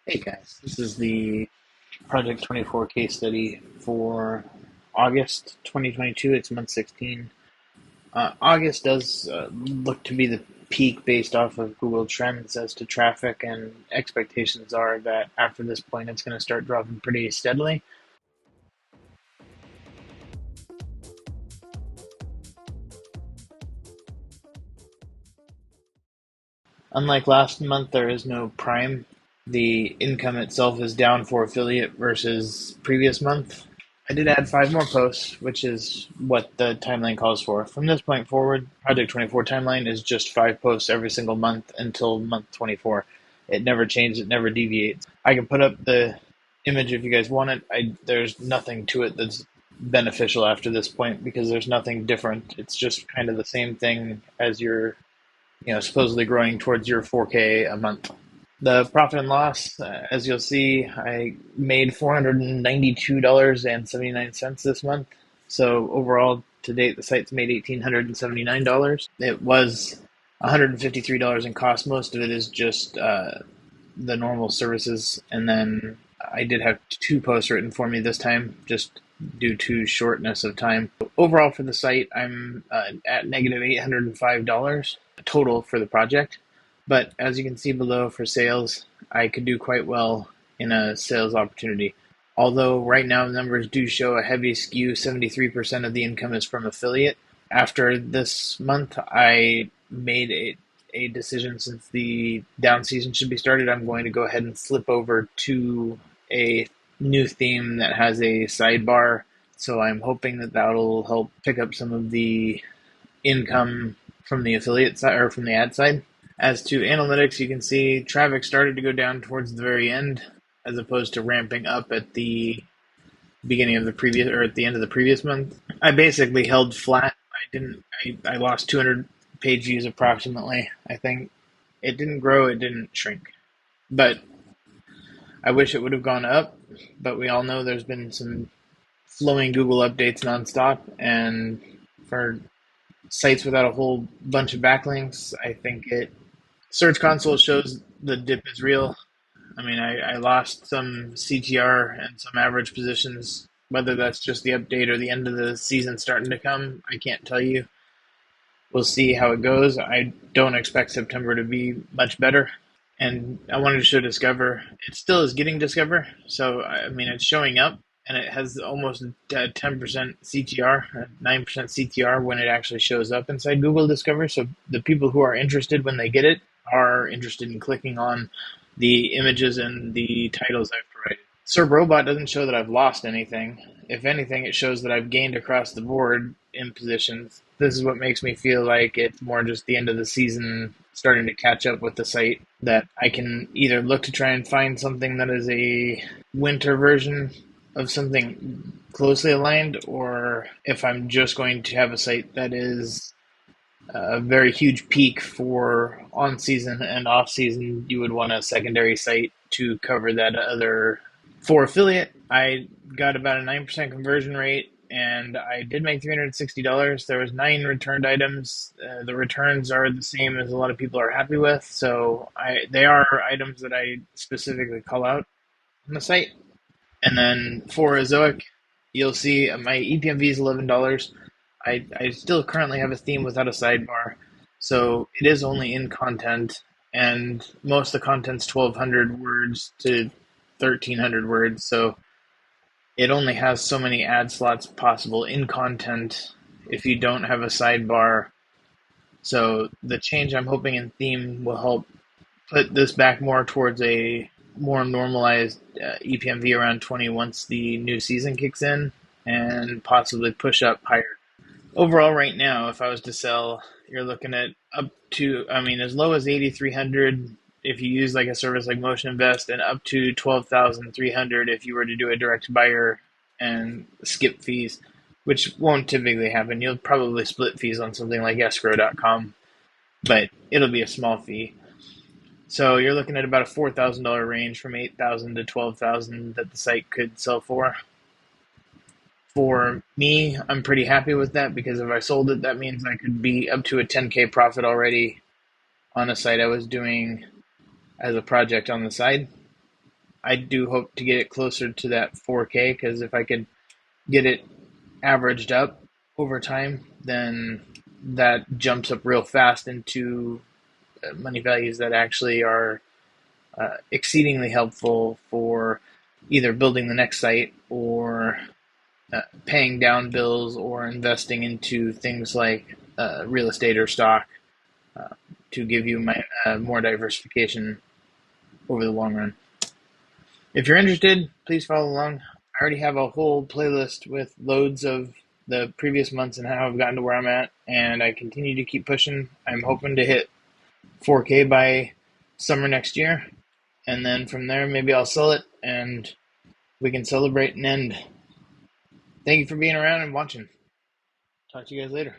Hey guys, this is the Project 24 case study for August 2022. It's month 16. August does look to be the peak based off of Google Trends as to traffic, and expectations are that after this point it's going to start dropping pretty steadily. Unlike last month, there is no Prime. The income itself is down for affiliate versus previous month. I did add 5 more posts, which is what the timeline calls for. From this point forward, Project 24 timeline is just 5 posts every single month until month 24. It never changes, it never deviates. I can put up the image if you guys want it. There's nothing to it that's beneficial after this point because there's nothing different. It's just kind of the same thing as you're, supposedly growing towards your 4K a month. The profit and loss, as you'll see, I made $492.79 this month. So overall, to date, the site's made $1,879. It was $153 in cost. Most of it is just the normal services, and then I did have 2 posts written for me this time, just due to shortness of time. Overall, for the site, I'm at negative $805 total for the project. But as you can see below for sales, I could do quite well in a sales opportunity. Although right now the numbers do show a heavy skew, 73% of the income is from affiliate. After this month, I made a decision since the down season should be started. I'm going to go ahead and slip over to a new theme that has a sidebar. So I'm hoping that that'll help pick up some of the income from the affiliate side or from the ad side. As to analytics, you can see traffic started to go down towards the very end, as opposed to ramping up at the beginning of the previous or at the end of the previous month. I basically held flat. I lost 200 page views approximately. I think it didn't grow, it didn't shrink. But I wish it would have gone up, but we all know there's been some flowing Google updates nonstop, and for sites without a whole bunch of backlinks, I think Search Console shows the dip is real. I mean, I lost some CTR and some average positions. Whether that's just the update or the end of the season starting to come, I can't tell you. We'll see how it goes. I don't expect September to be much better. And I wanted to show Discover. It still is getting Discover. So, I mean, it's showing up and it has almost a 10% CTR, 9% CTR when it actually shows up inside Google Discover. So the people who are interested when they get it are interested in clicking on the images and the titles I've provided. Serp Robot doesn't show that I've lost anything. If anything, it shows that I've gained across the board in positions. This is what makes me feel like it's more just the end of the season starting to catch up with the site, that I can either look to try and find something that is a winter version of something closely aligned, or if I'm just going to have a site that is a very huge peak for on season and off season, you would want a secondary site to cover that other. For affiliate, I got about a 9% conversion rate, and I did make $360. There was 9 returned items. The returns are the same as a lot of people are happy with, so they are items that I specifically call out on the site. And then for Ezoic, you'll see my EPMV is $11. I still currently have a theme without a sidebar, so it is only in content, and most of the content's 1,200 words to 1,300 words, so it only has so many ad slots possible in content if you don't have a sidebar. So the change I'm hoping in theme will help put this back more towards a more normalized EPMV around 20 once the new season kicks in, and possibly push up higher. Overall, right now, if I was to sell, you're looking at up to, I mean, as low as 8,300 if you use like a service like Motion Invest, and up to 12,300 if you were to do a direct buyer and skip fees, which won't typically happen. You'll probably split fees on something like escrow.com, but it'll be a small fee. So you're looking at about a $4,000 range from 8,000 to 12,000 that the site could sell for. For me, I'm pretty happy with that, because if I sold it, that means I could be up to a 10K profit already on a site I was doing as a project on the side. I do hope to get it closer to that 4K, because if I could get it averaged up over time, then that jumps up real fast into money values that actually are exceedingly helpful for either building the next site or paying down bills or investing into things like real estate or stock, uh, to give you more diversification over the long run. If you're interested, please follow along. I already have a whole playlist with loads of the previous months and how I've gotten to where I'm at, and I continue to keep pushing. I'm hoping to hit 4K by summer next year, and then from there, maybe I'll sell it and we can celebrate and end. Thank you for being around and watching. Talk to you guys later.